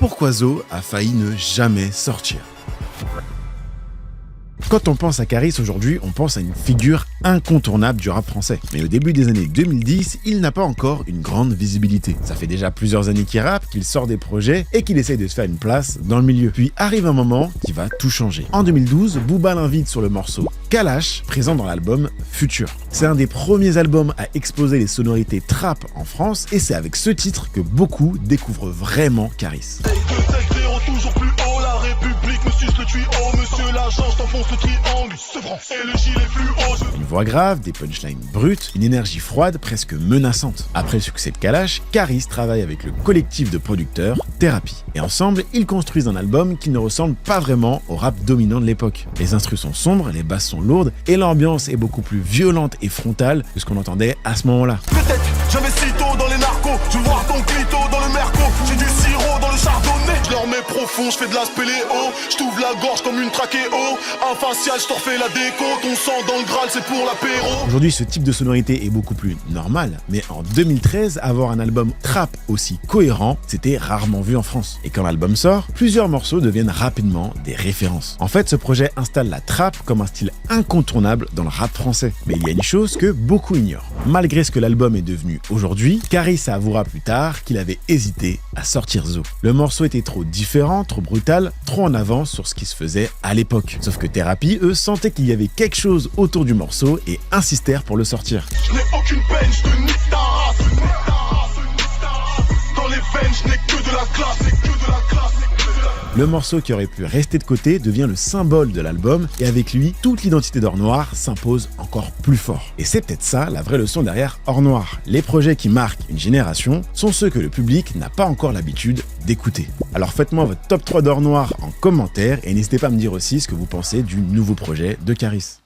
pourquoi Zo a failli ne jamais sortir. Quand on pense à Caris aujourd'hui, on pense à une figure incontournable du rap français. Mais au début des années 2010, il n'a pas encore une grande visibilité. Ça fait déjà plusieurs années qu'il rappe, qu'il sort des projets et qu'il essaye de se faire une place dans le milieu. Puis arrive un moment qui va tout changer. En 2012, Booba l'invite sur le morceau Kalash, présent dans l'album Futur. C'est un des premiers albums à exposer les sonorités trap en France et c'est avec ce titre que beaucoup découvrent vraiment Caris. Une voix grave, des punchlines brutes, une énergie froide presque menaçante. Après le succès de Kalash, Caris travaille avec le collectif de producteurs Thérapie. Et ensemble, ils construisent un album qui ne ressemble pas vraiment au rap dominant de l'époque. Les instrus sont sombres, les basses sont lourdes et l'ambiance est beaucoup plus violente et frontale que ce qu'on entendait à ce moment-là. Peut-être j'investis tôt dans les narcos, je vois ton clito dans le merco, j'ai du sirop dans le chardonnay. Je leur mets profond, je fais de la spéléo, je t'ouvre la gorge comme une trachéo, un facial, je te refais la déco, ton sang dans le Graal, c'est pour l'apéro. Aujourd'hui, ce type de sonorité est beaucoup plus normal, mais en 2013, avoir un album trap aussi cohérent, c'était rarement vu en France. Et quand l'album sort, plusieurs morceaux deviennent rapidement des références. En fait, ce projet installe la trap comme un style incontournable dans le rap français. Mais il y a une chose que beaucoup ignorent. Malgré ce que l'album est devenu aujourd'hui, Caris avouera plus tard qu'il avait hésité à sortir Zo. Le morceau était trop différent, trop brutal, trop en avance sur ce qui se faisait à l'époque. Sauf que Thérapie, eux, sentaient qu'il y avait quelque chose autour du morceau et insistèrent pour le sortir. Je n'ai aucune peine, je te nique ta race. Dans les veines, je n'ai que de la classe, Le morceau qui aurait pu rester de côté devient le symbole de l'album et avec lui, toute l'identité d'Or Noir s'impose encore plus fort. Et c'est peut-être ça la vraie leçon derrière Or Noir. Les projets qui marquent une génération sont ceux que le public n'a pas encore l'habitude d'écouter. Alors faites-moi votre top 3 d'Or Noir en commentaire et n'hésitez pas à me dire aussi ce que vous pensez du nouveau projet de Caris.